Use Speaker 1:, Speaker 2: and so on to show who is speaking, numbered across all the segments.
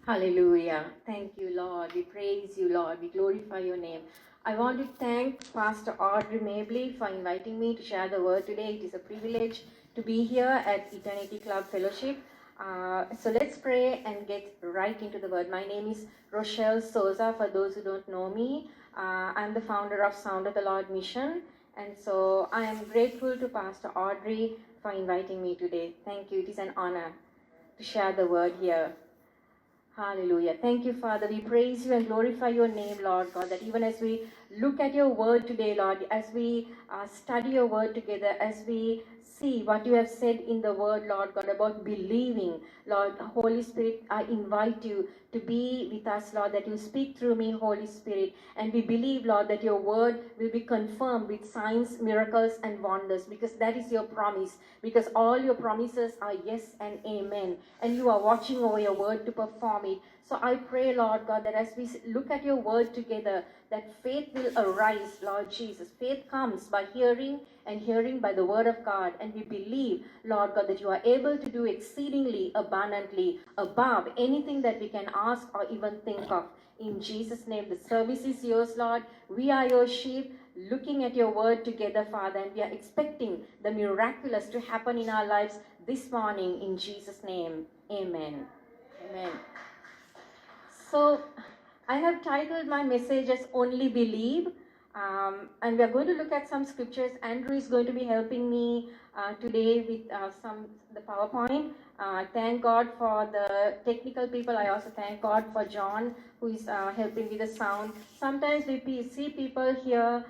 Speaker 1: Hallelujah. Thank you, Lord. We praise you, Lord. We glorify your name. I want to thank Pastor Audrey Mabley for inviting me to share the word today. It is a privilege to be here at Eternity Club Fellowship. So let's pray and get right into the word. My name is Rochelle Souza, for those who don't know me. I'm the founder of Sound of the Lord Mission. And so I am grateful to Pastor Audrey for inviting me today. Thank you. It is an honor to share the word here. Hallelujah. Thank you, Father. We praise you and glorify your name, Lord God, that even as we look at your word today, Lord, as we study your word together, as we see what you have said in the word, Lord God, about believing, Lord, Holy Spirit, I invite you to be with us, Lord, that you speak through me, Holy Spirit. And we believe, Lord, that your word will be confirmed with signs, miracles, and wonders, because that is your promise, because all your promises are yes and amen. And you are watching over your word to perform it. So I pray, Lord God, that as we look at your word together, that faith will arise, Lord Jesus. Faith comes by hearing, and hearing by the word of God. And we believe, Lord God, that you are able to do exceedingly abundantly above anything that we can ask or even think of. In Jesus' name, the service is yours, Lord. We are your sheep, looking at your word together, Father, and we are expecting the miraculous to happen in our lives this morning. In Jesus' name, amen. Amen. So I have titled my message as Only Believe. And we are going to look at some scriptures. Andrew is going to be helping me today with the PowerPoint. Thank God for the technical people. I also thank God for John, who is helping with the sound. Sometimes we see people here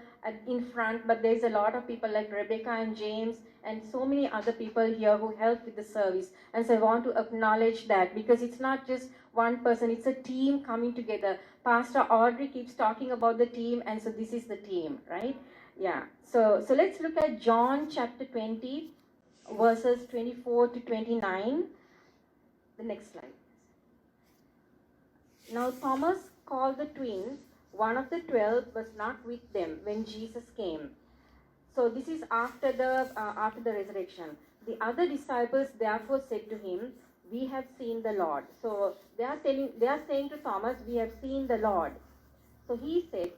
Speaker 1: in front, but there's a lot of people like Rebecca and James and so many other people here who help with the service. And so I want to acknowledge that, because it's not just one person, it's a team coming together. Pastor Audrey keeps talking about the team, and so this is the team, right? Yeah. So let's look at John chapter 20, verses 24 to 29. The next slide. Now Thomas, called the twins, one of the 12, was not with them when Jesus came. So this is after the resurrection. The other disciples therefore said to him, "We have seen the Lord." So they are saying to Thomas, "We have seen the Lord." So he said,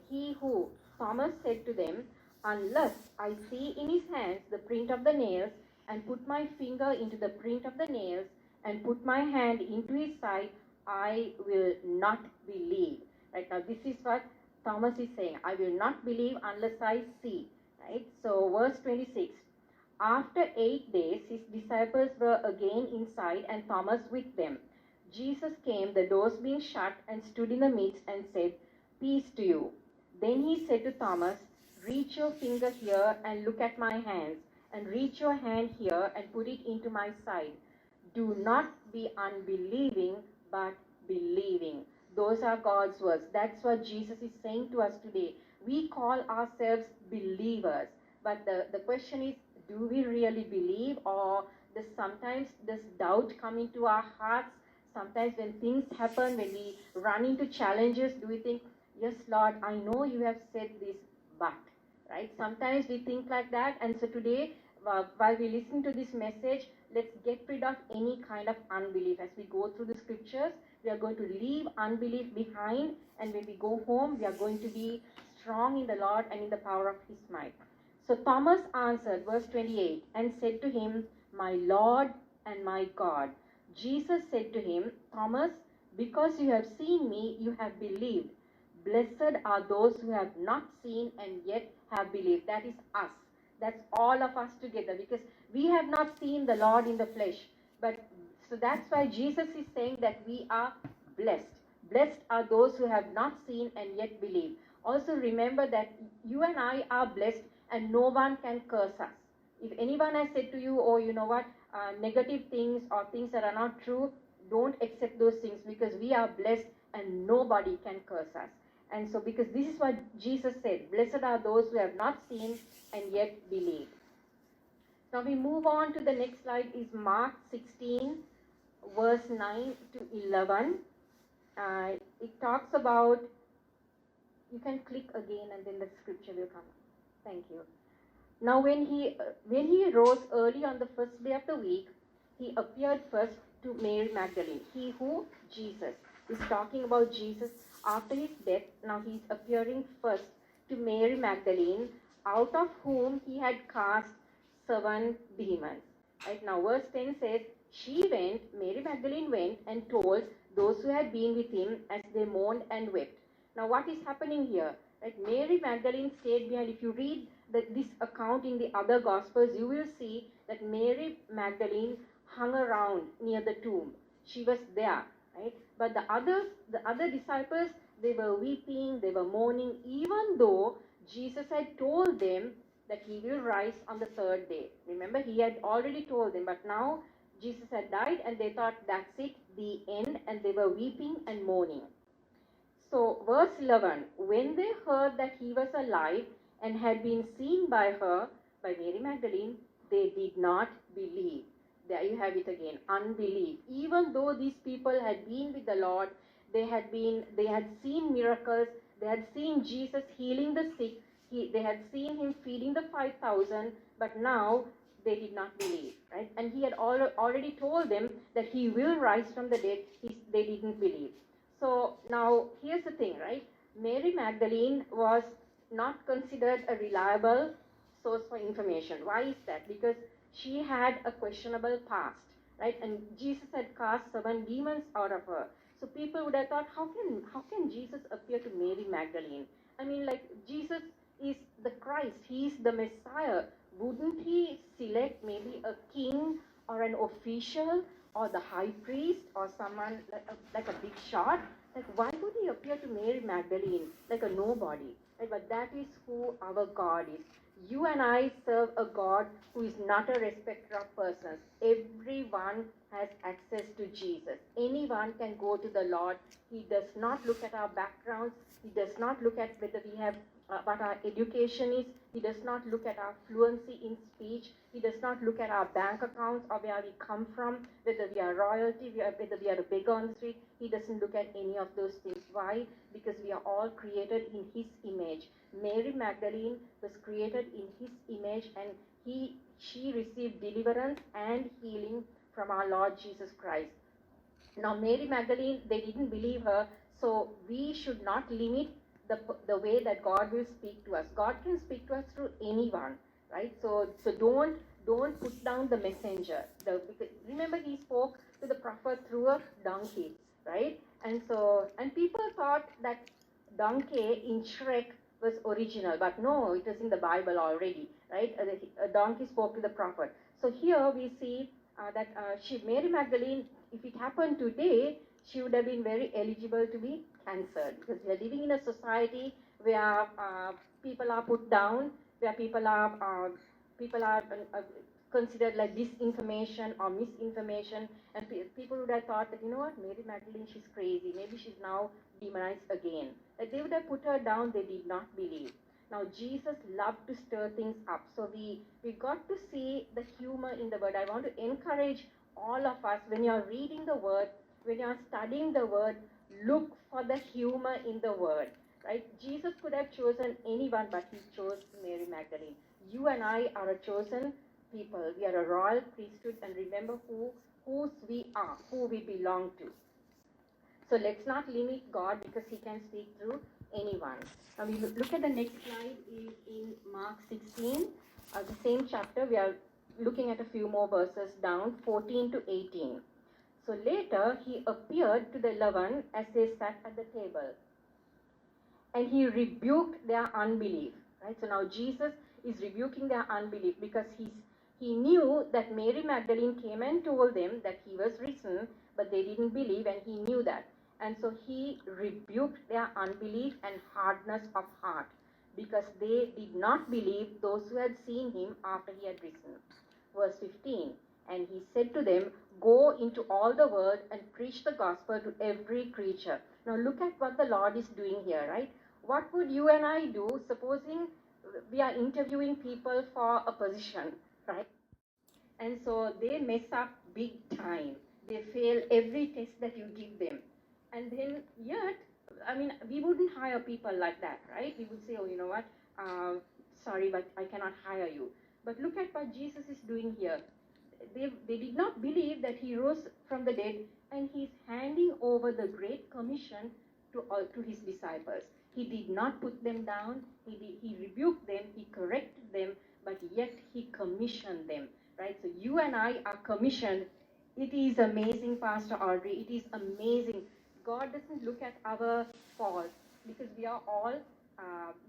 Speaker 1: Thomas said to them, "Unless I see in his hands the print of the nails, and put my finger into the print of the nails, and put my hand into his side, I will not believe." Right now, this is what Thomas is saying. I will not believe unless I see. Right? So verse 26. After 8 days, his disciples were again inside, and Thomas with them. Jesus came, the doors being shut, and stood in the midst and said, "Peace to you." Then he said to Thomas, "Reach your finger here and look at my hands, and reach your hand here and put it into my side. Do not be unbelieving, but believing." Those are God's words. That's what Jesus is saying to us today. We call ourselves believers, but the question is, do we really believe, or does sometimes this doubt come into our hearts? Sometimes when things happen, when we run into challenges, do we think, "Yes, Lord, I know you have said this, but," right? Sometimes we think like that. And so today, while we listen to this message, let's get rid of any kind of unbelief. As we go through the scriptures, we are going to leave unbelief behind, and when we go home, we are going to be strong in the Lord and in the power of his might. So Thomas answered, verse 28, and said to him, "My Lord and my God." Jesus said to him, "Thomas, because you have seen me, you have believed. Blessed are those who have not seen and yet have believed." That is us. That's all of us together, because we have not seen the Lord in the flesh. But so that's why Jesus is saying that we are blessed. Blessed are those who have not seen and yet believe. Also remember that you and I are blessed, and no one can curse us. If anyone has said to you, "Oh, you know what, negative things or things that are not true," don't accept those things, because we are blessed and nobody can curse us. And so, because this is what Jesus said, "Blessed are those who have not seen and yet believe." Now we move on to the next slide, is Mark 16, verse 9 to 11. It talks about, you can click again and then the scripture will come. Thank you. Now when he rose early on the first day of the week, he appeared first to Mary Magdalene. He who? Jesus. He's talking about Jesus after his death. Now he's appearing first to Mary Magdalene, out of whom he had cast 7 demons. Right now, verse 10 says, Mary Magdalene went and told those who had been with him as they mourned and wept. Now, what is happening here? Right, Mary Magdalene stayed behind. If you read this account in the other Gospels, you will see that Mary Magdalene hung around near the tomb. She was there, right? But the other disciples, they were weeping, they were mourning, even though Jesus had told them that he will rise on the 3rd day. Remember, he had already told them, but now Jesus had died and they thought that's it, the end, and they were weeping and mourning. So, verse 11, when they heard that he was alive and had been seen by her, by Mary Magdalene, they did not believe. There you have it again, unbelief. Even though these people had been with the Lord, they had seen miracles, they had seen Jesus healing the sick, they had seen him feeding the 5,000, but now they did not believe, right? And he had already told them that he will rise from the dead. They didn't believe. So now here's the thing, right? Mary Magdalene was not considered a reliable source for information. Why is that? Because she had a questionable past, right? And Jesus had cast 7 demons out of her. So people would have thought, how can Jesus appear to Mary Magdalene? I mean, like, Jesus is the Christ. He is the Messiah. Wouldn't he select maybe a king or an official or the high priest or someone like a big shot? Like, why would he appear to Mary Magdalene like a nobody? Right? But that is who our God is. You and I serve a God who is not a respecter of persons. Everyone has access to Jesus. Anyone can go to the Lord. He does not look at our backgrounds. He does not look at whether we have what our education is. He does not look at our fluency in speech. He does not look at our bank accounts or where we come from, whether we are royalty, whether we are a beggar on the street. He doesn't look at any of those things. Why? Because we are all created in his image. Mary Magdalene was created in his image, and she received deliverance and healing from our Lord Jesus Christ. Now, Mary Magdalene, they didn't believe her, so we should not limit the way that God will speak to us. God can speak to us through anyone, right? So don't put down the messenger. Remember, he spoke to the prophet through a donkey, right? And people thought that donkey in Shrek was original, but no, it was in the Bible already, right? A donkey spoke to the prophet. So here we see that Mary Magdalene, if it happened today, she would have been very eligible to be cancelled, because we are living in a society where people are put down, where people are considered like disinformation or misinformation, and people would have thought that, you know what, Mary Magdalene, she's crazy, maybe she's now demonized again. That they would have put her down. They did not believe. Now, Jesus loved to stir things up. So we got to see the humor in the word. I want to encourage all of us, when you're reading the word, when you're studying the word, look for the humor in the word, right? Jesus could have chosen anyone, but he chose Mary Magdalene. You and I are a chosen people. We are a royal priesthood, and remember whose we are, who we belong to. So let's not limit God, because he can speak through anyone. Now we look at the next slide is in Mark 16, the same chapter. We are looking at a few more verses down, 14 to 18. So later he appeared to the 11 as they sat at the table, and he rebuked their unbelief. Right? So now Jesus is rebuking their unbelief, because he knew that Mary Magdalene came and told them that he was risen, but they didn't believe, and he knew that. And so he rebuked their unbelief and hardness of heart, because they did not believe those who had seen him after he had risen. Verse 15, and he said to them, go into all the world and preach the gospel to every creature. Now look at what the Lord is doing here, right? What would you and I do, supposing we are interviewing people for a position, right? And so they mess up big time. They fail every test that you give them. And then yet, I mean, we wouldn't hire people like that, right? We would say, oh, you know what, sorry, but I cannot hire you. But look at what Jesus is doing here. they did not believe that he rose from the dead, and he's handing over the Great Commission to his disciples. He did not put them down, he rebuked them, he corrected them, but yet he commissioned them, right? So you and I are commissioned. It is amazing, Pastor Audrey, it is amazing. God doesn't look at our faults, because we are all,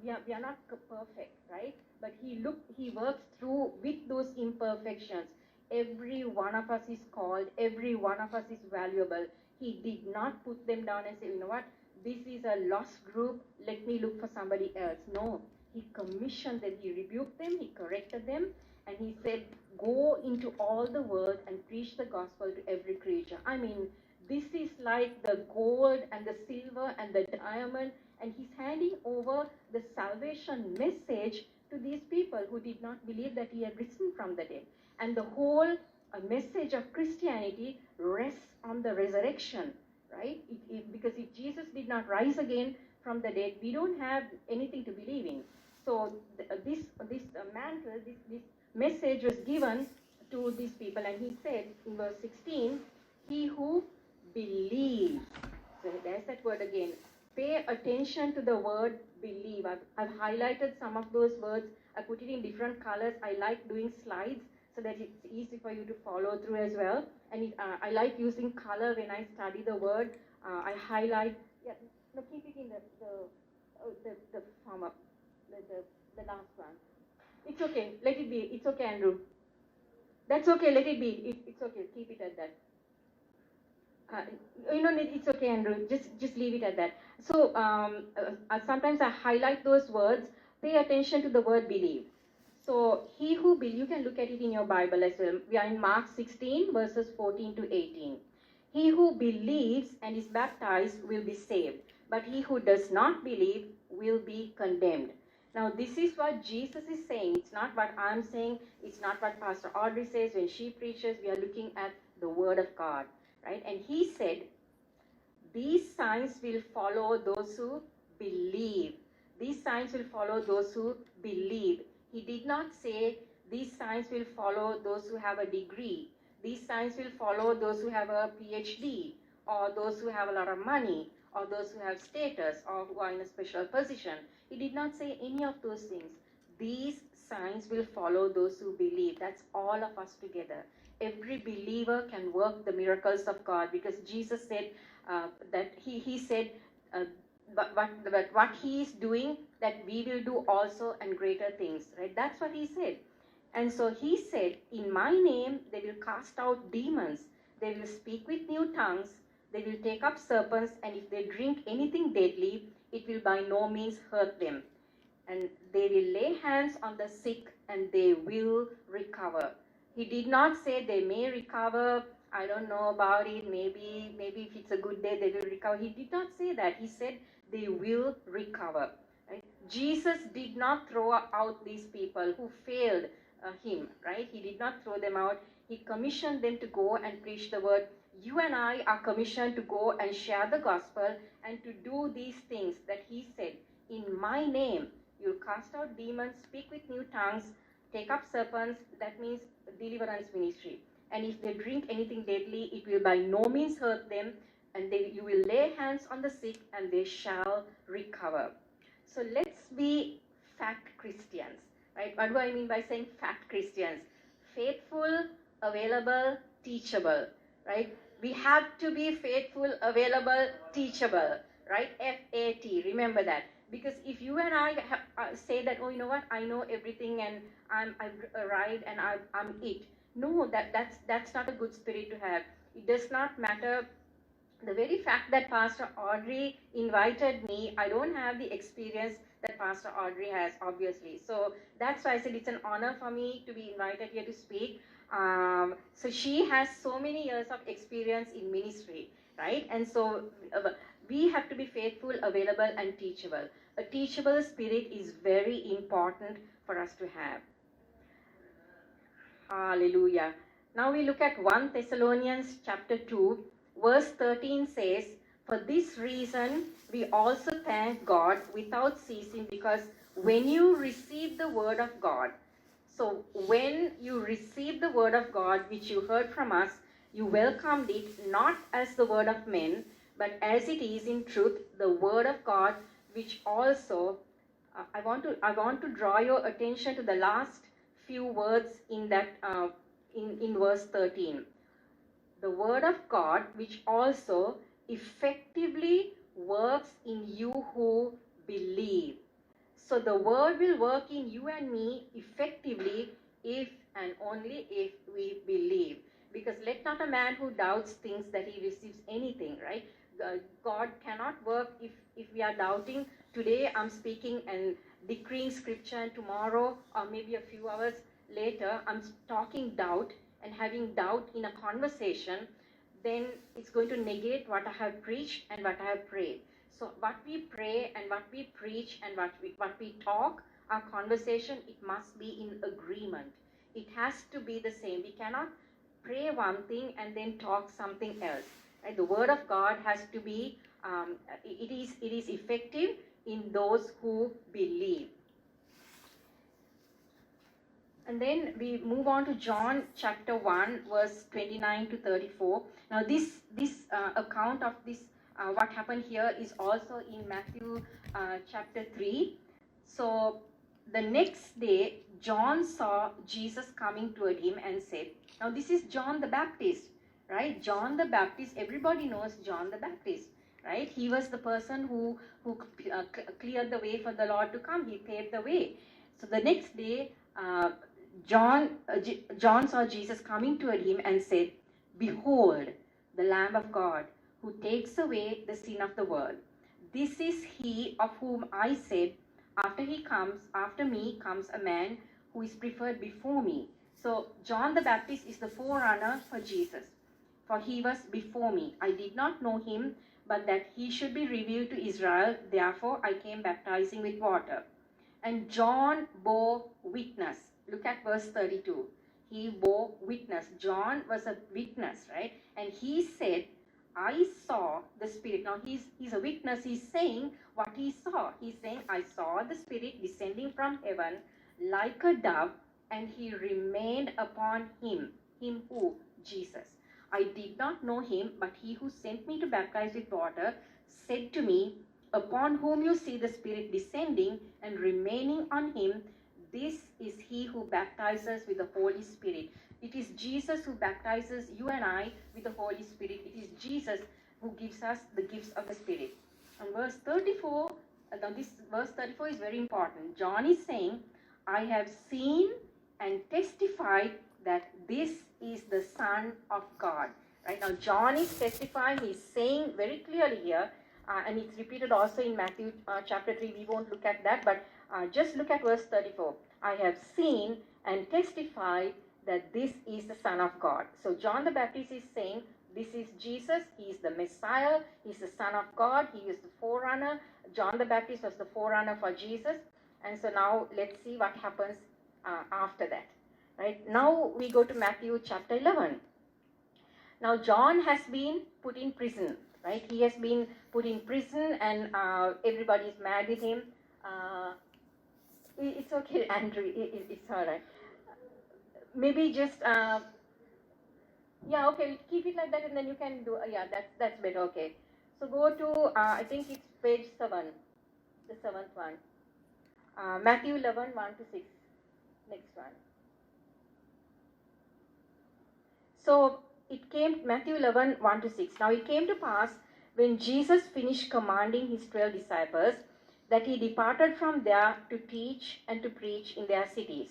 Speaker 1: we are not perfect, right? But he works through with those imperfections. Every one of us is called, every one of us is valuable. He did not put them down and say, you know what, this is a lost group, let me look for somebody else. No, he commissioned them, he rebuked them, he corrected them, and he said, go into all the world and preach the gospel to every creature. I mean, this is like the gold and the silver and the diamond, and he's handing over the salvation message to these people who did not believe that he had risen from the dead. And the whole message of Christianity rests on the resurrection, right? Because if Jesus did not rise again from the dead, we don't have anything to believe in. So this mantle, this message was given to these people, and he said in verse 16, he who believes. So there's that word again. Pay attention to the word believe. I've highlighted some of those words. I put it in different colors. I like doing slides so that it's easy for you to follow through as well. And I like using color when I study the word. I highlight. Yeah, no, keep it in the form up, the last one. It's okay. Let it be. It's okay, Andrew. That's okay. Let it be. It's okay. Keep it at that. It's okay, Andrew. Just leave it at that. So sometimes I highlight those words. Pay attention to the word believe. So he who believes, you can look at it in your Bible as well. We are in Mark 16, verses 14 to 18. He who believes and is baptized will be saved, but he who does not believe will be condemned. Now, this is what Jesus is saying. It's not what I'm saying. It's not what Pastor Audrey says when she preaches. We are looking at the Word of God. Right? And he said, these signs will follow those who believe. These signs will follow those who believe. He did not say, these signs will follow those who have a degree. These signs will follow those who have a PhD, or those who have a lot of money, or those who have status, or who are in a special position. He did not say any of those things. These signs will follow those who believe. That's all of us together. Every believer can work the miracles of God, because Jesus said that he said, but what he is doing, that we will do also and greater things, right? That's what he said. And so he said, in my name, they will cast out demons. They will speak with new tongues. They will take up serpents. And if they drink anything deadly, it will by no means hurt them. And they will lay hands on the sick and they will recover. He did not say they may recover. I don't know about it. Maybe if it's a good day, they will recover. He did not say that. He said they will recover. Right? Jesus did not throw out these people who failed him. Right? He did not throw them out. He commissioned them to go and preach the word. You and I are commissioned to go and share the gospel and to do these things that he said. In my name, you'll cast out demons, speak with new tongues, take up serpents. That means deliverance ministry. And if they drink anything deadly, it will by no means hurt them. And you will lay hands on the sick and they shall recover. So let's be fact Christians. Right? What do I mean by saying fact Christians? Faithful, available, teachable. Right? We have to be faithful, available, teachable. Right? FAT. Remember that. Because if you and I say that, oh, you know what, I know everything and I've arrived and I'm it. No, that's not a good spirit to have. It does not matter. The very fact that Pastor Audrey invited me, I don't have the experience that Pastor Audrey has, obviously. So that's why I said it's an honor for me to be invited here to speak. So she has so many years of experience in ministry, right? And so we have to be faithful, available, and teachable. A teachable spirit is very important for us to have. Hallelujah. Now we look at 1 Thessalonians chapter 2, verse 13 says, for this reason we also thank God without ceasing, because when you receive the word of God, So when you received the word of God, which you heard from us, you welcomed it not as the word of men, but as it is in truth, the word of God, which also, I want to draw your attention to the last few words in that, in verse 13. The word of God, which also effectively works in you who believe. So the word will work in you and me effectively if and only if we believe. Because let not a man who doubts thinks that he receives anything, right? God cannot work if we are doubting. Today I'm speaking and decreeing scripture, and tomorrow or maybe a few hours later I'm talking doubt and having doubt in a conversation, then it's going to negate what I have preached and what I have prayed. So what we pray and what we preach and what we talk, our conversation, it must be in agreement. It has to be the same. We cannot pray one thing and then talk something else. Right? The word of God has to be, it is effective in those who believe. And then we move on to John chapter 1, verse 29 to 34. Now this account of this, what happened here is also in Matthew chapter 3. So the next day, John saw Jesus coming toward him and said, now this is John the Baptist, right? John the Baptist, everybody knows John the Baptist, right? He was the person who cleared the way for the Lord to come. He paved the way. So the next day, John saw Jesus coming toward him and said, behold, the Lamb of God, who takes away the sin of the world. This is he of whom I said, after me comes a man who is preferred before me. So John the Baptist is the forerunner for Jesus, for he was before me. I did not know him, but that he should be revealed to Israel. Therefore I came baptizing with water. And John bore witness. Look at verse 32. He bore witness. John was a witness, right? And he said, I saw the Spirit. Now he's a witness. He's saying what he saw. He's saying, I saw the Spirit descending from heaven like a dove, and he remained upon him. Him who? Jesus. I did not know him, but he who sent me to baptize with water said to me, upon whom you see the Spirit descending and remaining on him, this is he who baptizes with the Holy Spirit. It is Jesus who baptizes you and I with the Holy Spirit. It is Jesus who gives us the gifts of the Spirit. And verse 34, now this verse 34 is very important. John is saying, I have seen and testified that this is the Son of God. Right now, John is testifying. He's saying very clearly here, and it's repeated also in Matthew chapter 3. We won't look at that, but just look at verse 34. I have seen and testified that this is the Son of God. So John the Baptist is saying, this is Jesus. He is the Messiah. He is the Son of God. He is the forerunner. John the Baptist was the forerunner for Jesus. And so now let's see what happens after that. Right? Now we go to Matthew chapter 11. Now John has been put in prison. Right? He has been put in prison, and everybody is mad with him. It's okay, Andrew. It's all right. Maybe just yeah, okay. Keep it like that, and then you can do. Yeah, that's better. Okay. So go to I think it's page 7, the 7th one. Matthew 11, 1 to 6. Next one. So it came, Matthew 11, 1 to 6. Now it came to pass, when Jesus finished commanding his 12 disciples, that he departed from there to teach and to preach in their cities.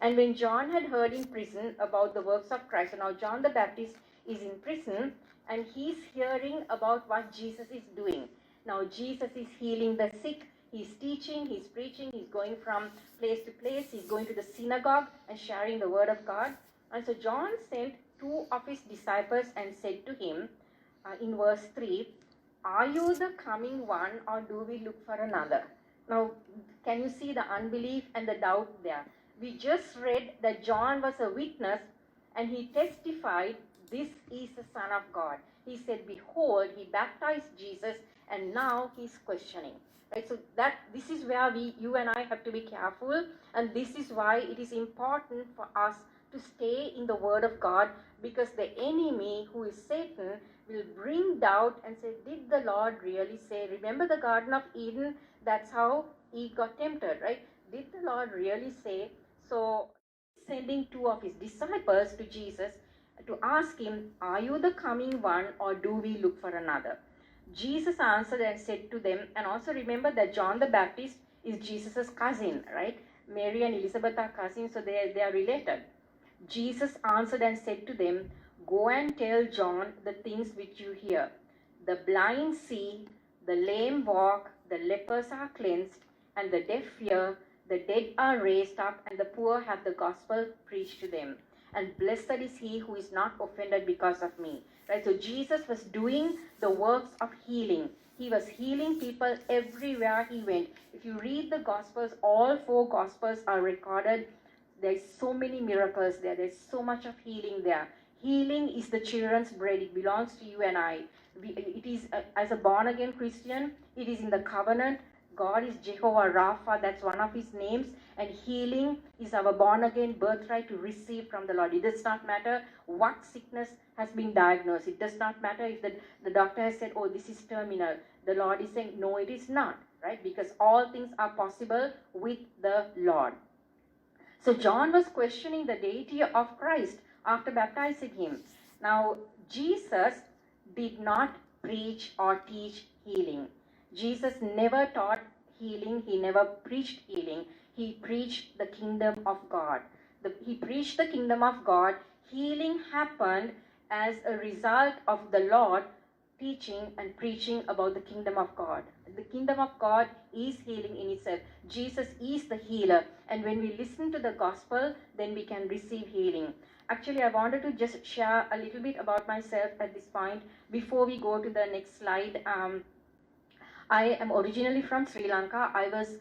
Speaker 1: And when John had heard in prison about the works of Christ, so now John the Baptist is in prison, and he's hearing about what Jesus is doing. Now Jesus is healing the sick, he's teaching, he's preaching, he's going from place to place, he's going to the synagogue and sharing the word of God. And so John sent 2 of his disciples and said to him, in verse 3, are you the coming one, or do we look for another? Now, can you see the unbelief and the doubt there? We just read that John was a witness, and he testified, this is the Son of God. He said, behold, he baptized Jesus, and now he's questioning. Right? So this is where you and I have to be careful, and this is why it is important for us to stay in the Word of God, because the enemy, who is Satan, will bring doubt and say, did the Lord really say? Remember the Garden of Eden? That's how Eve got tempted, right? Did the Lord really say? So sending two of his disciples to Jesus to ask him, are you the coming one, or do we look for another? Jesus answered and said to them, and also remember that John the Baptist is Jesus' cousin, right? Mary and Elizabeth are cousins, so they are related. Jesus answered and said to them, go and tell John the things which you hear. The blind see, the lame walk, the lepers are cleansed, and the deaf hear, the dead are raised up, and the poor have the gospel preached to them. And blessed is he who is not offended because of me. Right? So Jesus was doing the works of healing. He was healing people everywhere he went. If you read the Gospels, all 4 Gospels are recorded. There's so many miracles there. There's so much of healing there. Healing is the children's bread. It belongs to you and I. It is, as a born-again Christian, it is in the covenant. God is Jehovah Rapha. That's one of his names. And healing is our born-again birthright to receive from the Lord. It does not matter what sickness has been diagnosed. It does not matter if the doctor has said, oh, this is terminal. The Lord is saying, no, it is not. Right? Because all things are possible with the Lord. So John was questioning the deity of Christ after baptizing him. Now, Jesus did not preach or teach healing. Jesus never taught healing. He never preached healing. He preached the kingdom of God. He preached the kingdom of God. Healing happened as a result of the Lord teaching and preaching about the kingdom of God. The kingdom of God is healing in itself. Jesus is the healer. And when we listen to the gospel, then we can receive healing. Actually, I wanted to just share a little bit about myself at this point before we go to the next slide. I am originally from Sri Lanka. I was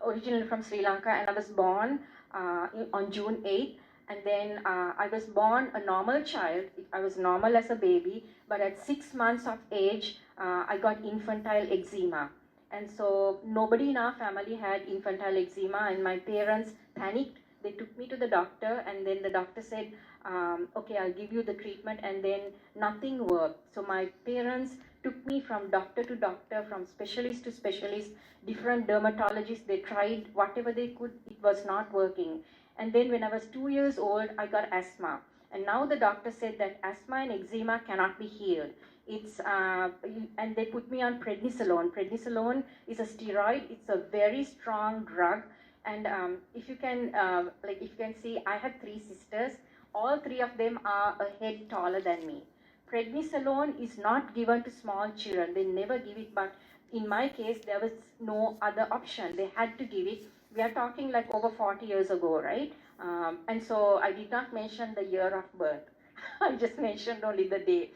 Speaker 1: originally from Sri Lanka, and I was born on June 8th. And then I was born a normal child. I was normal as a baby, but at 6 months of age, I got infantile eczema. And so nobody in our family had infantile eczema, and my parents panicked. They took me to the doctor, and then the doctor said, okay, I'll give you the treatment, and then nothing worked. So my parents took me from doctor to doctor, from specialist to specialist, different dermatologists. They tried whatever they could. It was not working. And then when I was 2 years old, I got asthma. And now the doctor said that asthma and eczema cannot be healed. And they put me on prednisolone. Prednisolone is a steroid. It's a very strong drug. And if you can see, I have 3 sisters. All 3 of them are a head taller than me. Prednisolone is not given to small children. They never give it, but in my case, there was no other option. They had to give it. We are talking like over 40 years ago, right? And so I did not mention the year of birth. I just mentioned only the day.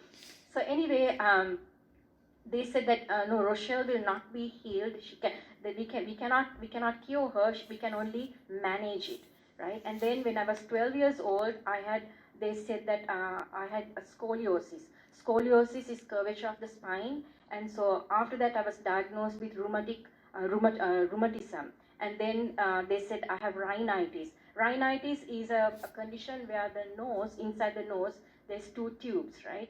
Speaker 1: So anyway, they said that no, Rochelle will not be healed. We cannot cure her. We can only manage it, right? And then when I was 12 years old, they said that I had a scoliosis. Scoliosis is curvature of the spine, and so after that I was diagnosed with rheumatism. And then they said I have rhinitis. Rhinitis is a condition where the nose, inside the nose, there's 2 tubes, right?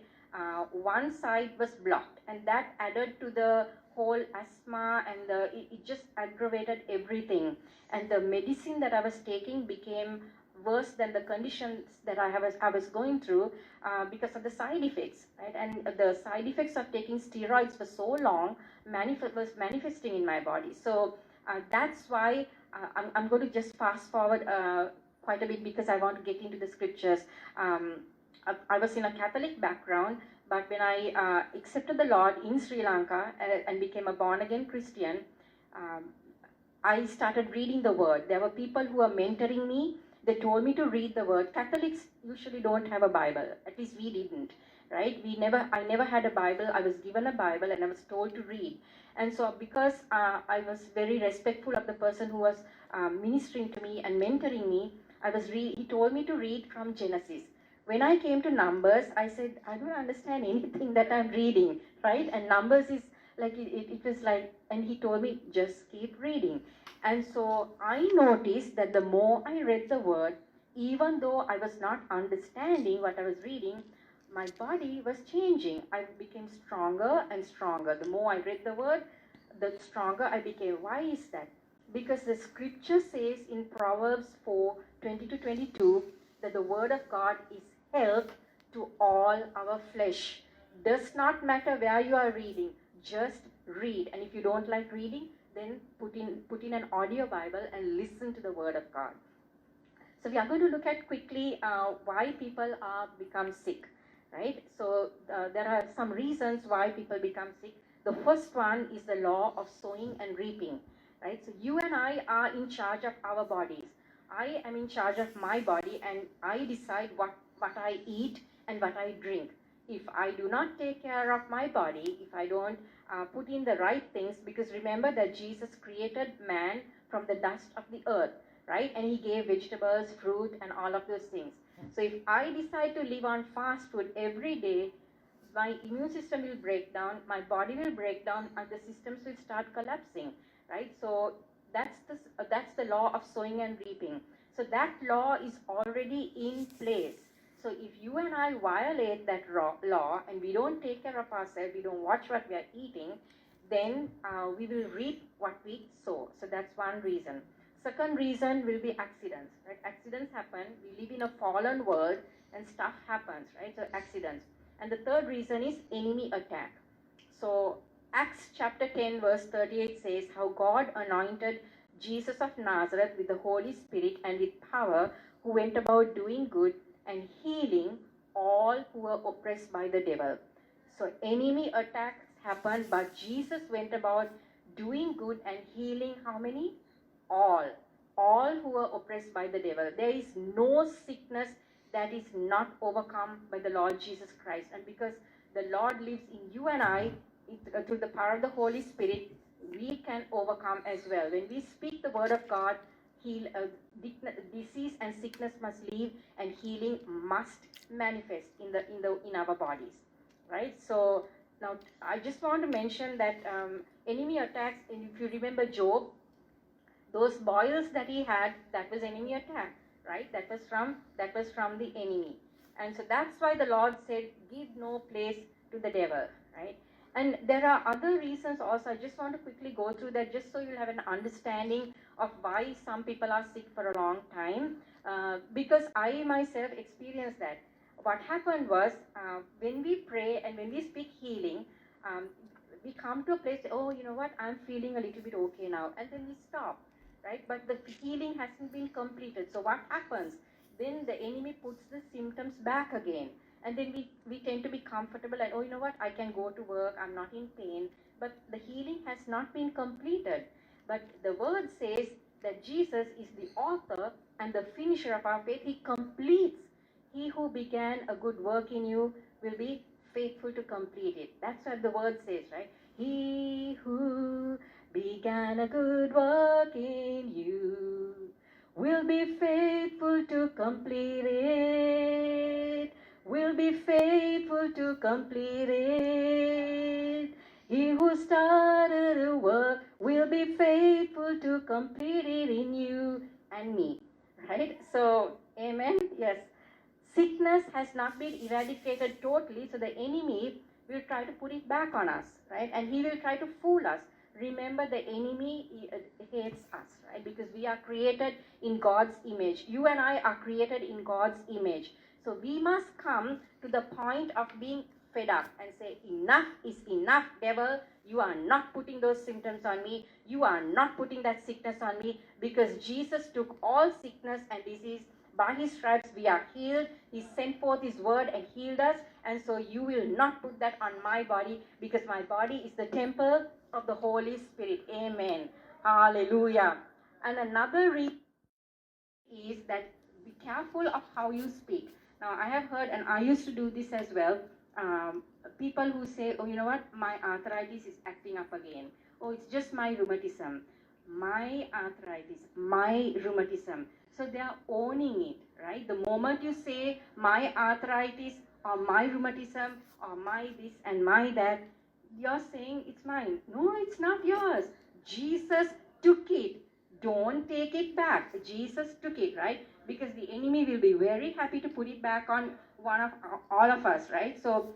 Speaker 1: One side was blocked, and that added to the whole asthma, and it just aggravated everything. And the medicine that I was taking became worse than the conditions that I was going through because of the side effects, right? And the side effects of taking steroids for so long was manifesting in my body. So that's why I'm going to just fast forward quite a bit, because I want to get into the scriptures. I was in a Catholic background, but when I accepted the Lord in Sri Lanka and became a born-again Christian, I started reading the Word. There were people who were mentoring me. They told me to read the Word. Catholics usually don't have a Bible. At least we didn't, right? I never had a Bible. I was given a Bible and I was told to read. And so because I was very respectful of the person who was ministering to me and mentoring me, he told me to read from Genesis. when I came to Numbers, I said, I don't understand anything that I'm reading, right? And Numbers is like, it was like, and he told me, just keep reading. And so I noticed that the more I read the word, even though I was not understanding what I was reading, my body was changing. I became stronger and stronger. The more I read the word, the stronger I became. Why is that? Because the scripture says in Proverbs 4:20 to 22 that the word of God is health to all our flesh. Does not matter where you are reading, just read. And if you don't like reading, then put in an audio Bible and listen to the word of God. So we are going to look at quickly why people become sick, right? So there are some reasons why people become sick. The first one is the law of sowing and reaping, right? So you and I are in charge of our bodies. I am in charge of my body, and I decide what I eat and what I drink. If I do not take care of my body, if I don't put in the right things, because remember that Jesus created man from the dust of the earth, right? And he gave vegetables, fruit, and all of those things. So if I decide to live on fast food every day, my immune system will break down, my body will break down, and the systems will start collapsing, right? So that's the law of sowing and reaping. So that law is already in place. So if you and I violate that law and we don't take care of ourselves, we don't watch what we are eating, then we will reap what we sow. So that's one reason. Second reason will be accidents, right? Accidents happen. We live in a fallen world and stuff happens, right? So accidents. And the third reason is enemy attack. So Acts chapter 10 verse 38 says how God anointed Jesus of Nazareth with the Holy Spirit and with power, who went about doing good and healing all who were oppressed by the devil. So enemy attacks happened, but Jesus went about doing good and healing how many? All who were oppressed by the devil. There is no sickness that is not overcome by the Lord Jesus Christ. And because the Lord lives in you and I, through the power of the Holy Spirit, we can overcome as well. When we speak the word of God, disease and sickness must leave, and healing must manifest in our bodies, right? So now I just want to mention that enemy attacks. And if you remember Job, those boils that he had, that was enemy attack, right? That was from the enemy. And so that's why the Lord said, give no place to the devil, right? And there are other reasons also. I just want to quickly go through that just so you'll have an understanding of why some people are sick for a long time. Because I myself experienced that. What happened was, when we pray and when we speak healing, we come to a place, oh, you know what, I'm feeling a little bit okay now, and then we stop, right? But the healing hasn't been completed. So what happens? Then the enemy puts the symptoms back again. And then we tend to be comfortable and, oh, you know what, I can go to work, I'm not in pain. But the healing has not been completed. But the word says that Jesus is the author and the finisher of our faith. He completes. He who began a good work in you will be faithful to complete it. That's what the word says, right? He who began a good work in you will be faithful to complete it. Will be faithful to complete it. He who started a work will be faithful to complete it in you and me. Right? So, amen. Yes. Sickness has not been eradicated totally, so the enemy will try to put it back on us, right? And he will try to fool us. Remember, the enemy hates us, right? Because we are created in God's image. You and I are created in God's image. So we must come to the point of being fed up and say, enough is enough, devil. You are not putting those symptoms on me. You are not putting that sickness on me, because Jesus took all sickness and disease. By his stripes we are healed. He sent forth his word and healed us. And so you will not put that on my body, because my body is the temple of the Holy Spirit. Amen. Hallelujah. And another reason is that be careful of how you speak. Now, I have heard, and I used to do this as well, people who say, oh, you know what, my arthritis is acting up again. Oh, it's just my rheumatism. my arthritis, my rheumatism. So they are owning it, right? The moment you say my arthritis or my rheumatism or my this and my that, you're saying it's mine. No, it's not yours. Jesus took it. Don't take it back. Jesus took it, right? Because the enemy will be very happy to put it back on one of all of us, right? So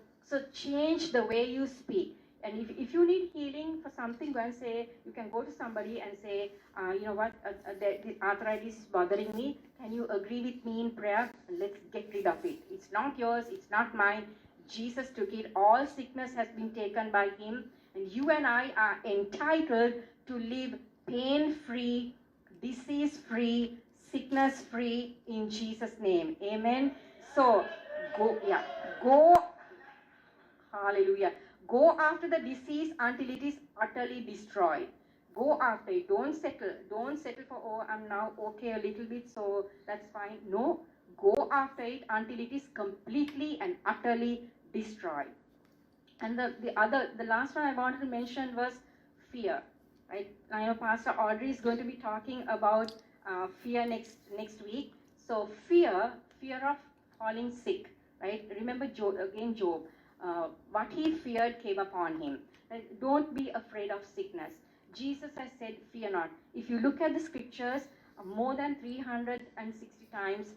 Speaker 1: change the way you speak. And if you need healing for something, go and say, you can go to somebody and say, you know what, the arthritis is bothering me. Can you agree with me in prayer? And let's get rid of it. It's not yours, it's not mine. Jesus took it. All sickness has been taken by him. And you and I are entitled to live pain-free, disease-free, sickness-free in Jesus' name. Amen. So, go, hallelujah. Go after the disease until it is utterly destroyed. Go after it. Don't settle. Don't settle for, oh, I'm now okay a little bit, so that's fine. No, go after it until it is completely and utterly destroyed. And the last one I wanted to mention was fear. Right? I know Pastor Audrey is going to be talking about fear next week. So fear of falling sick. Right? Remember Job. What he feared came upon him. Right? Don't be afraid of sickness. Jesus has said, fear not. If you look at the scriptures, more than 360 times,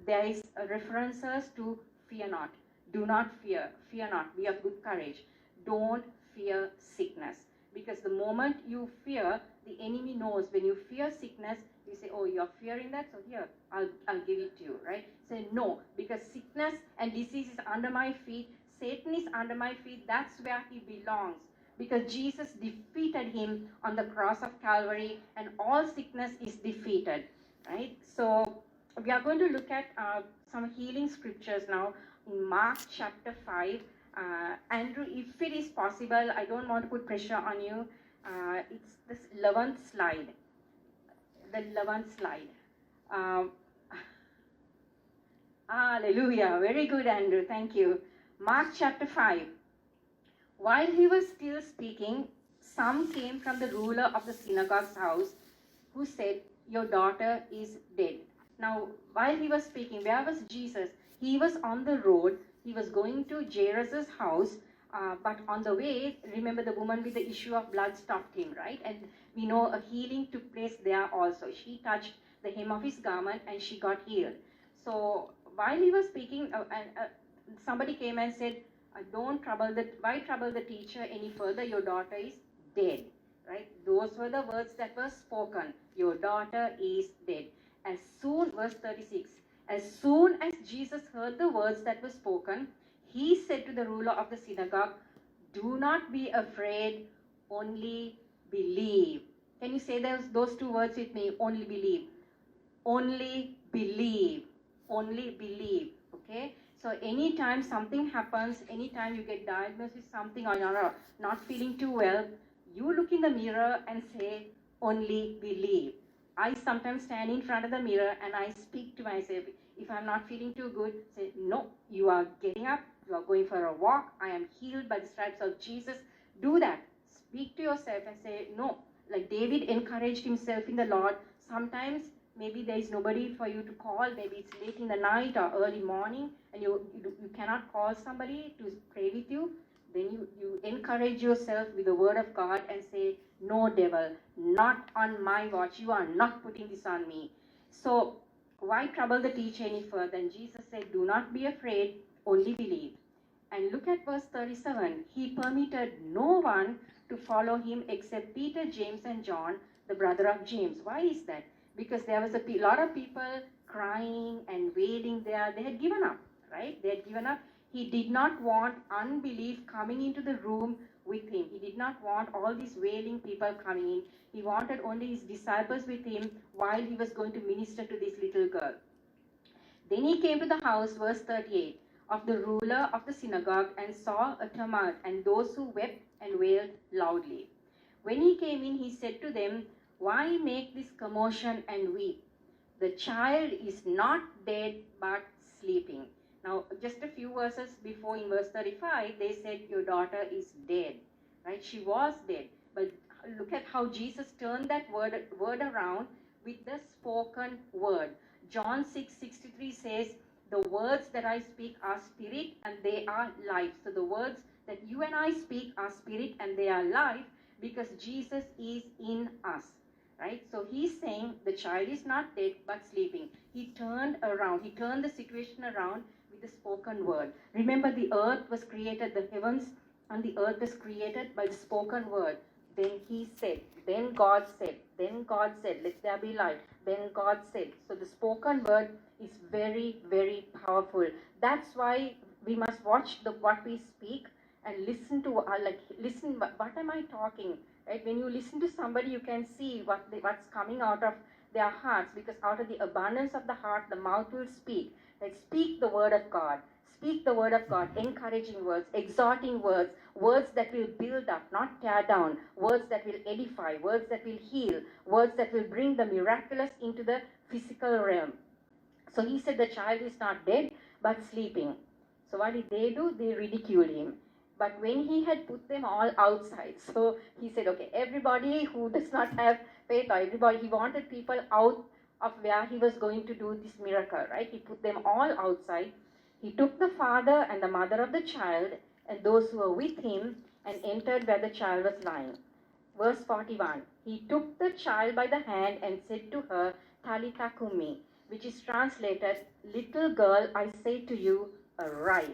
Speaker 1: there is references to fear not. Do not fear. Fear not. Be of good courage. Don't fear sickness. Because the moment you fear, the enemy knows. When you fear sickness, you say, oh, you're fearing that, so here, I'll give it to you, right? Say no, because sickness and disease is under my feet. Satan is under my feet. That's where he belongs. Because Jesus defeated him on the cross of Calvary, and all sickness is defeated, right? So we are going to look at some healing scriptures now in Mark chapter 5. Andrew, if it is possible, I don't want to put pressure on you. It's this 11th slide. The 11th slide. Hallelujah. Very good, Andrew. Thank you. Mark chapter 5. While he was still speaking, some came from the ruler of the synagogue's house, who said, your daughter is dead. Now, while he was speaking, where was Jesus? He was on the road. He was going to Jairus' house, but on the way, remember the woman with the issue of blood stopped him, right? And we know a healing took place there also. She touched the hem of his garment and she got healed. So while he was speaking, somebody came and said, why trouble the teacher any further? Your daughter is dead, right? Those were the words that were spoken. Your daughter is dead. As soon, verse 36, as soon as Jesus heard the words that were spoken, he said to the ruler of the synagogue, do not be afraid, only believe. Can you say those two words with me? Only believe. Only believe. Only believe. Okay? So anytime something happens, anytime you get diagnosed with something or you're not feeling too well, you look in the mirror and say, only believe. I sometimes stand in front of the mirror and I speak to myself. If I'm not feeling too good, say, no, you are getting up, you are going for a walk, I am healed by the stripes of Jesus. Do that. Speak to yourself and say, no. Like David encouraged himself in the Lord. Sometimes maybe there is nobody for you to call, maybe it's late in the night or early morning, and you cannot call somebody to pray with you. Then you encourage yourself with the word of God and say, no, devil, not on my watch. You are not putting this on me. So why trouble the teacher any further? And Jesus said, do not be afraid, only believe. And look at verse 37. He permitted no one to follow him except Peter, James, and John, the brother of James. Why is that? Because there was a lot of people crying and wailing there. They had given up, right? They had given up. He did not want unbelief coming into the room with him. He did not want all these wailing people coming in. He wanted only his disciples with him while he was going to minister to this little girl. Then he came to the house, verse 38, of the ruler of the synagogue and saw a tumult and those who wept and wailed loudly. When he came in, he said to them, why make this commotion and weep? The child is not dead but sleeping. Now, just a few verses before in verse 35, they said, your daughter is dead, right? She was dead. But look at how Jesus turned that word around with the spoken word. John 6:63 says, the words that I speak are spirit and they are life. So the words that you and I speak are spirit and they are life because Jesus is in us. Right? So he's saying the child is not dead but sleeping. He turned the situation around with the spoken word. Remember, the earth was created, the heavens and the earth was created by the spoken word. Then he said, then God said, let there be light. Then God said. So the spoken word is very, very powerful. That's why we must watch what we speak and listen to, what am I talking? Right? When you listen to somebody, you can see what's coming out of their hearts, because out of the abundance of the heart, the mouth will speak. Right? Speak the word of God. Speak the word of God, encouraging words, exhorting words, words that will build up, not tear down, words that will edify, words that will heal, words that will bring the miraculous into the physical realm. So he said the child is not dead, but sleeping. So what did they do? They ridiculed him. But when he had put them all outside, so he said, okay, everybody who does not have faith, or everybody, he wanted people out of where he was going to do this miracle, right? He put them all outside. He took the father and the mother of the child and those who were with him and entered where the child was lying. Verse 41, he took the child by the hand and said to her, Talitha Kumi, which is translated, little girl, I say to you, arise.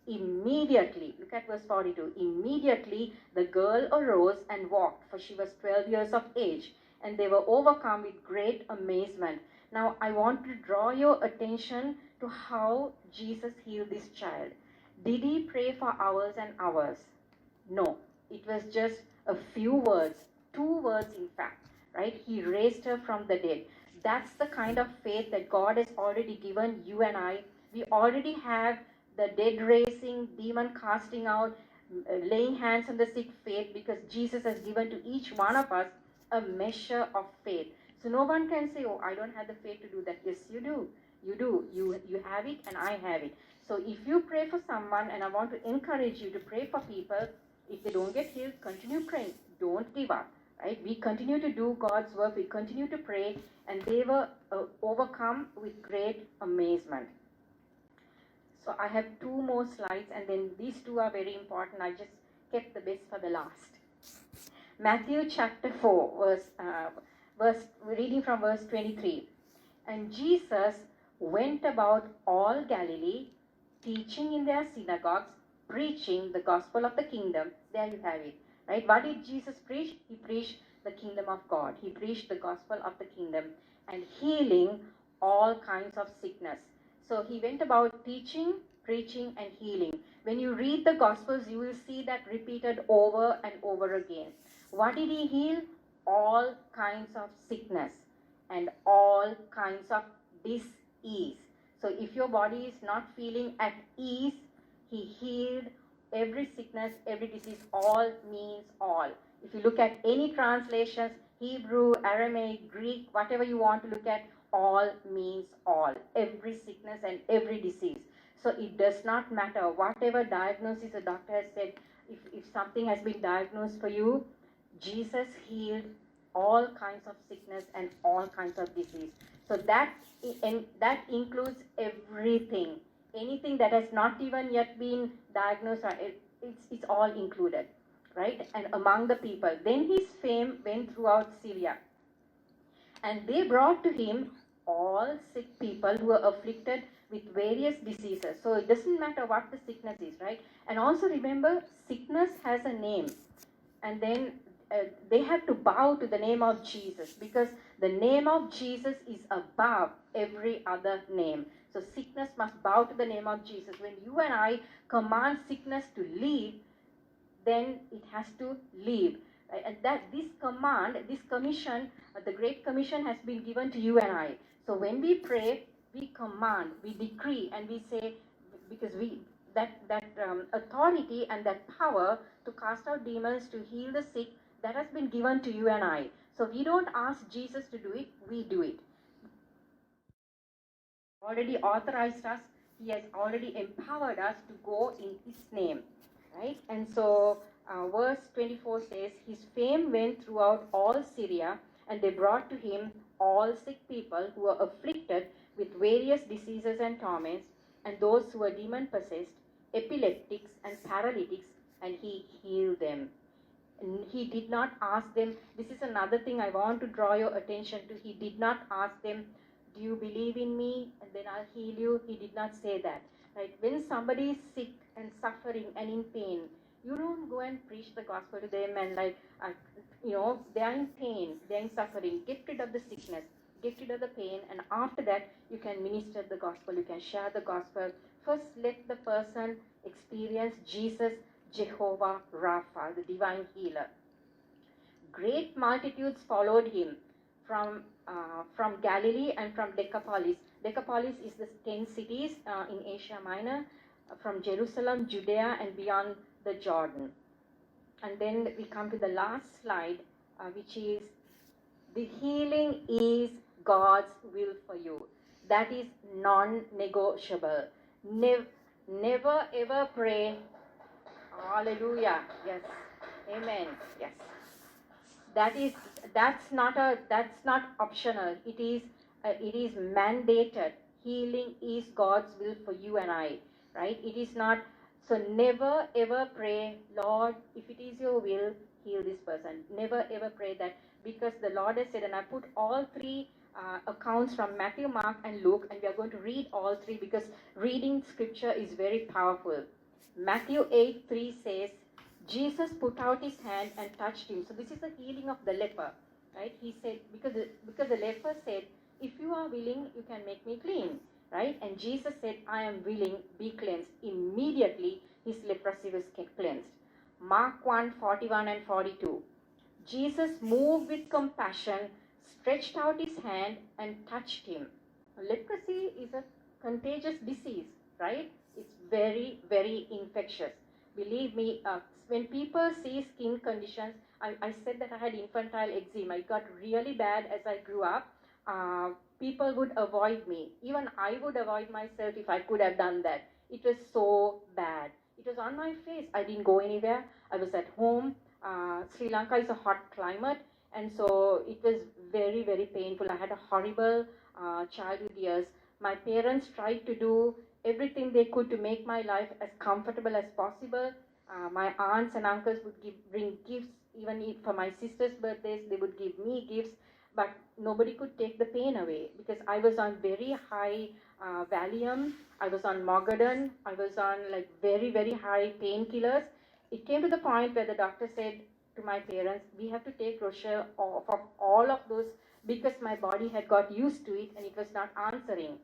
Speaker 1: Immediately, look at verse 42, immediately the girl arose and walked, for she was 12 years of age, and they were overcome with great amazement. Now, I want to draw your attention to how Jesus healed this child. Did he pray for hours and hours? No, it was just a few words, 2 words in fact, right? He raised her from the dead. That's the kind of faith that God has already given you and I. We already have the dead raising, demon casting out, laying hands on the sick faith, because Jesus has given to each one of us a measure of faith. So no one can say, oh, I don't have the faith to do that. Yes, you do. You do. You have it and I have it. So if you pray for someone, and I want to encourage you to pray for people, if they don't get healed, continue praying. Don't give up. Right? We continue to do God's work. We continue to pray, and they were overcome with great amazement. So I have 2 more slides, and then these 2 are very important. I just kept the best for the last. Matthew chapter 4, reading from verse 23. And Jesus went about all Galilee, teaching in their synagogues, preaching the gospel of the kingdom. There you have it. Right? What did Jesus preach? He preached the kingdom of God. He preached the gospel of the kingdom and healing all kinds of sickness. So he went about teaching, preaching, and healing. When you read the gospels, you will see that repeated over and over again. What did he heal? All kinds of sickness and all kinds of dis-ease. So if your body is not feeling at ease, he healed every sickness, every disease. All means all. If you look at any translations, Hebrew, Aramaic, Greek, whatever you want to look at, all means all. Every sickness and every disease. So it does not matter whatever diagnosis a doctor has said. If something has been diagnosed for you, Jesus healed all kinds of sickness and all kinds of disease. So that includes everything. Anything that has not even yet been diagnosed, it's all included, right? And among the people. Then his fame went throughout Syria. And they brought to him all sick people who were afflicted with various diseases. So it doesn't matter what the sickness is, right? And also remember, sickness has a name. And then they have to bow to the name of Jesus, because the name of Jesus is above every other name. So sickness must bow to the name of Jesus. When you and I command sickness to leave, then it has to leave. And that this command, this commission, the Great Commission has been given to you and I. So when we pray, we command, we decree, and we say, because that authority and that power to cast out demons, to heal the sick, that has been given to you and I. So we don't ask Jesus to do it, we do it. Already authorized us, he has already empowered us to go in his name, right? And so verse 24 says, his fame went throughout all Syria, and they brought to him all sick people who were afflicted with various diseases and torments, and those who were demon-possessed, epileptics and paralytics, and he healed them. And he did not ask them, this is another thing I want to draw your attention to. He did not ask them, do you believe in me and then I'll heal you? He did not say that. Right? When somebody is sick and suffering and in pain, you don't go and preach the gospel to them and they are in pain, they are in suffering. Get rid of the sickness, get rid of the pain, and after that you can minister the gospel, you can share the gospel. First, let the person experience Jesus, Jehovah Rapha, the divine healer. Great multitudes followed him from Galilee and from Decapolis. Decapolis is the 10 cities in Asia Minor, from Jerusalem, Judea, and beyond the Jordan. And then we come to the last slide, which is the healing is God's will for you. That is non-negotiable. Never ever pray, hallelujah, yes, amen, yes. That's not optional. It is mandated. Healing is God's will for you and I, right? It is not. So never ever pray, Lord, if it is your will, heal this person. Never ever pray that, because the Lord has said, and I put all three accounts from Matthew, Mark, and Luke, and we are going to read all three because reading scripture is very powerful. Matthew 8:3 says, Jesus put out his hand and touched him. So this is the healing of the leper, right? He said, because the leper said, if you are willing, you can make me clean, right? And Jesus said, I am willing, be cleansed. Immediately, his leprosy was cleansed. Mark 1:41 and 42. Jesus, moved with compassion, stretched out his hand and touched him. Leprosy is a contagious disease, right? It's very, very infectious. Believe me, when people see skin conditions, I said that I had infantile eczema. It got really bad as I grew up. People would avoid me. Even I would avoid myself if I could have done that. It was so bad. It was on my face. I didn't go anywhere. I was at home. Sri Lanka is a hot climate, and so it was very, very painful. I had a horrible childhood years. My parents tried to do everything they could to make my life as comfortable as possible. My aunts and uncles would bring gifts, even for my sister's birthdays, they would give me gifts, but nobody could take the pain away because I was on very high Valium, I was on Mogadon, I was on like very, very high painkillers. It came to the point where the doctor said to my parents, we have to take Rochelle off of all of those because my body had got used to it and it was not answering.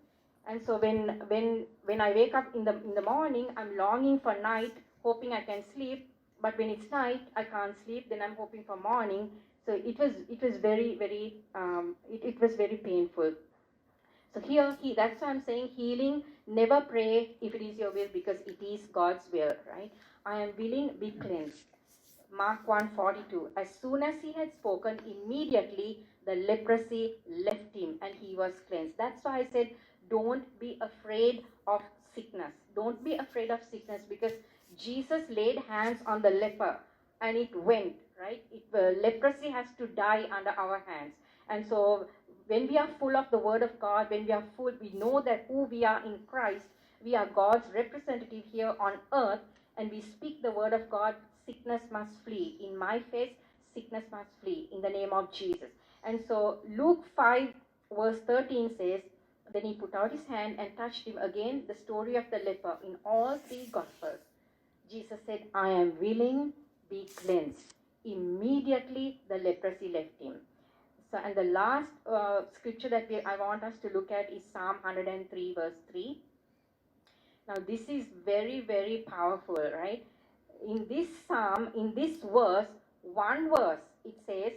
Speaker 1: And so when I wake up in the morning, I'm longing for night, hoping I can sleep. But when it's night, I can't sleep. Then I'm hoping for morning. So it was very, very it was very painful. So that's why I'm saying healing. Never pray if it is your will, because it is God's will, right? I am willing, be cleansed. Mark 1:42. As soon as he had spoken, immediately the leprosy left him and he was cleansed. That's why I said, don't be afraid of sickness. Don't be afraid of sickness, because Jesus laid hands on the leper and it went, right? Leprosy has to die under our hands. And so when we are full of the word of God, when we are full, we know that who we are in Christ, we are God's representative here on earth, and we speak the word of God, sickness must flee. In my face, sickness must flee in the name of Jesus. And so Luke 5:13 says, then he put out his hand and touched him. Again, the story of the leper in all three Gospels. Jesus said, I am willing, be cleansed. Immediately the leprosy left him. So, and the last scripture that I want us to look at is Psalm 103 verse 3. Now this is very, very powerful, right? In this psalm, in this verse, one verse, it says,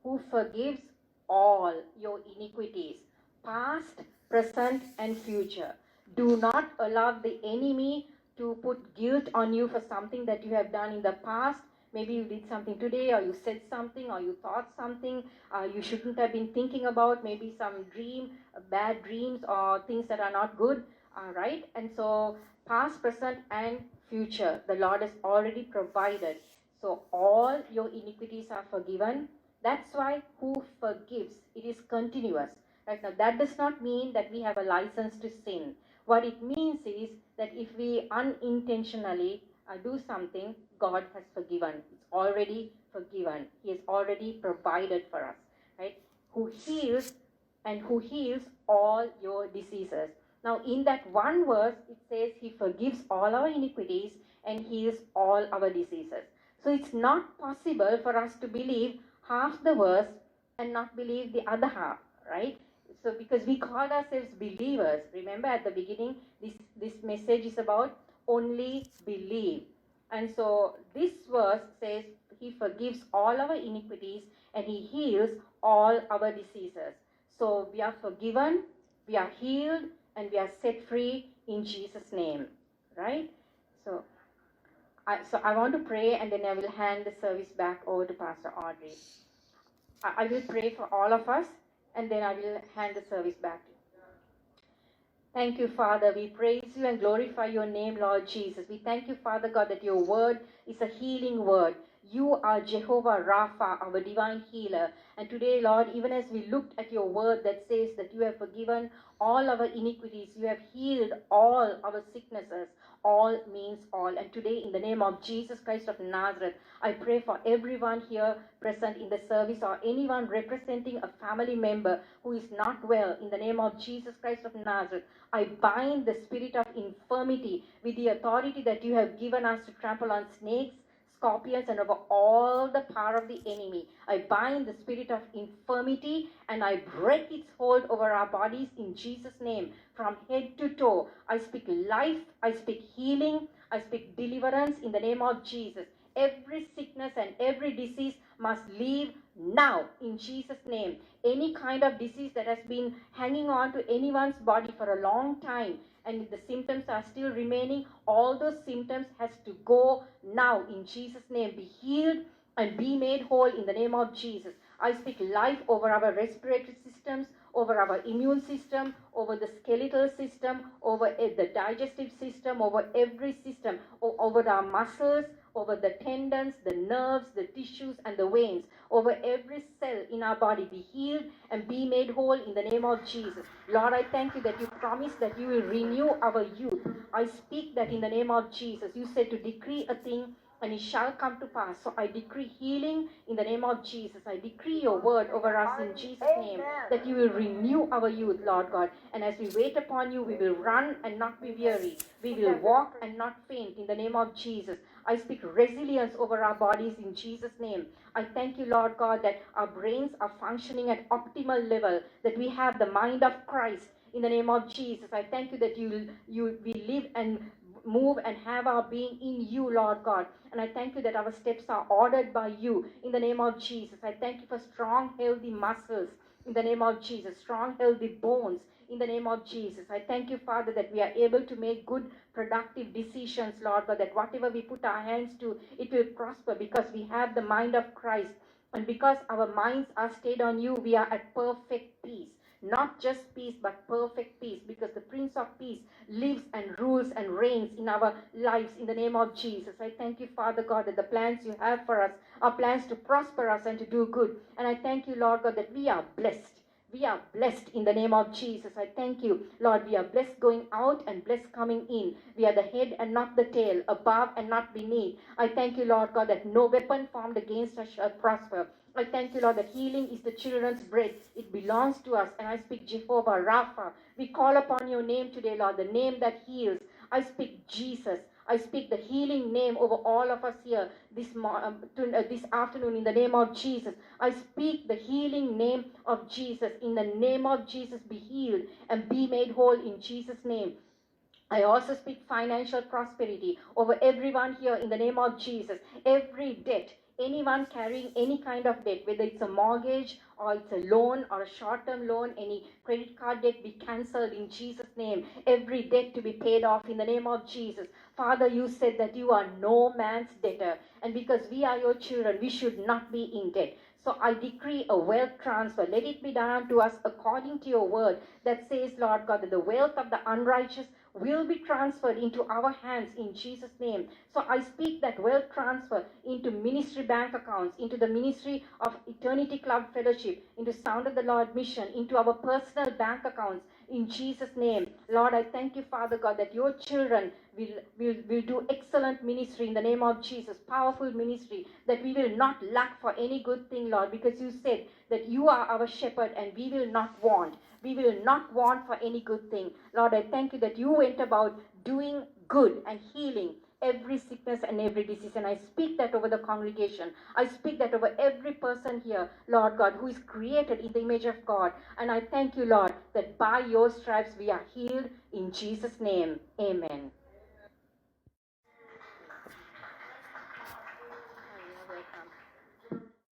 Speaker 1: who forgives all your iniquities, past, present, and future. Do not allow the enemy to put guilt on you for something that you have done in the past. Maybe you did something today, or you said something, or you thought something you shouldn't have been thinking about, maybe some dream, bad dreams, or things that are not good, right? And so past, present, and future, the Lord has already provided. So all your iniquities are forgiven. That's why who forgives, it is continuous. Right now, that does not mean that we have a license to sin. What it means is that if we unintentionally do something, God has forgiven. It's already forgiven. He has already provided for us. Right? Who heals and who heals all your diseases. Now, in that one verse, it says He forgives all our iniquities and heals all our diseases. So, it's not possible for us to believe half the verse and not believe the other half, right? So, because we called ourselves believers, remember at the beginning, this message is about only believe. And so, this verse says He forgives all our iniquities and He heals all our diseases. So we are forgiven, we are healed, and we are set free in Jesus' name, right? So I want to pray, and then I will hand the service back over to Pastor Audrey. I will pray for all of us, and then I will hand the service back to you. Thank you, Father. We praise you and glorify your name, Lord Jesus. We thank you, Father God, that your word is a healing word. You are Jehovah Rapha, our divine healer. And today, Lord, even as we looked at your word that says that you have forgiven all our iniquities, you have healed all our sicknesses. All means all. And today, in the name of Jesus Christ of Nazareth, I pray for everyone here present in the service or anyone representing a family member who is not well. In the name of Jesus Christ of Nazareth, I bind the spirit of infirmity with the authority that you have given us to trample on snakes, scorpions, and over all the power of the enemy. I bind the spirit of infirmity and I break its hold over our bodies in Jesus' name. From head to toe, I speak life, I speak healing, I speak deliverance in the name of Jesus. Every sickness and every disease must leave now in Jesus' name. Any kind of disease that has been hanging on to anyone's body for a long time and the symptoms are still remaining, all those symptoms has to go now in Jesus' name. Be healed and be made whole in the name of Jesus. I speak life over our respiratory systems, over our immune system, over the skeletal system, over the digestive system, over every system, over our muscles, over the tendons, the nerves, the tissues, and the veins, over every cell in our body. Be healed and be made whole in the name of Jesus. Lord, I thank you that you promised that you will renew our youth. I speak that in the name of Jesus. You said to decree a thing and it shall come to pass. So I decree healing in the name of Jesus. I decree your word over us in Jesus' name, that you will renew our youth, Lord God. And as we wait upon you, we will run and not be weary. We will walk and not faint in the name of Jesus. I speak resilience over our bodies in Jesus' name. I thank you, Lord God, that our brains are functioning at optimal level, that we have the mind of Christ in the name of Jesus. I thank you that we live and move and have our being in you, Lord God. And I thank you that our steps are ordered by you in the name of Jesus. I thank you for strong, healthy muscles in the name of Jesus, strong, healthy bones in the name of Jesus. I thank you, Father, that we are able to make good, productive decisions, Lord God, that whatever we put our hands to, it will prosper because we have the mind of Christ. And because our minds are stayed on you, we are at perfect peace. Not just peace, but perfect peace, because the Prince of Peace lives and rules and reigns in our lives in the name of Jesus. I thank you, Father God, that the plans you have for us are plans to prosper us and to do good. And I thank you, Lord God, that we are blessed. We are blessed in the name of Jesus. I thank you, Lord. We are blessed going out and blessed coming in. We are the head and not the tail, above and not beneath. I thank you, Lord God, that no weapon formed against us shall prosper. I thank you, Lord, that healing is the children's bread. It belongs to us. And I speak Jehovah Rapha. We call upon your name today, Lord, the name that heals. I speak Jesus. I speak the healing name over all of us here this afternoon in the name of Jesus. I speak the healing name of Jesus. In the name of Jesus, be healed and be made whole in Jesus' name. I also speak financial prosperity over everyone here in the name of Jesus. Every debt, anyone carrying any kind of debt, whether it's a mortgage or it's a loan or a short-term loan, any credit card debt be cancelled in Jesus' name. Every debt to be paid off in the name of Jesus. Father, you said that you are no man's debtor. And because we are your children, we should not be in debt. So I decree a wealth transfer. Let it be done unto us according to your word that says, Lord God, that the wealth of the unrighteous will be transferred into our hands in Jesus' name. So I speak that wealth transfer into ministry bank accounts, into the ministry of Eternity Club Fellowship, into Sound of the Lord Mission, into our personal bank accounts in Jesus' name. Lord, I thank you, Father God, that your children will do excellent ministry in the name of Jesus, powerful ministry, that we will not lack for any good thing, Lord, because you said that you are our shepherd and we will not want. We will not want for any good thing. Lord, I thank you that you went about doing good and healing every sickness and every disease. And I speak that over the congregation. I speak that over every person here, Lord God, who is created in the image of God. And I thank you, Lord, that by your stripes we are healed in Jesus' name. Amen.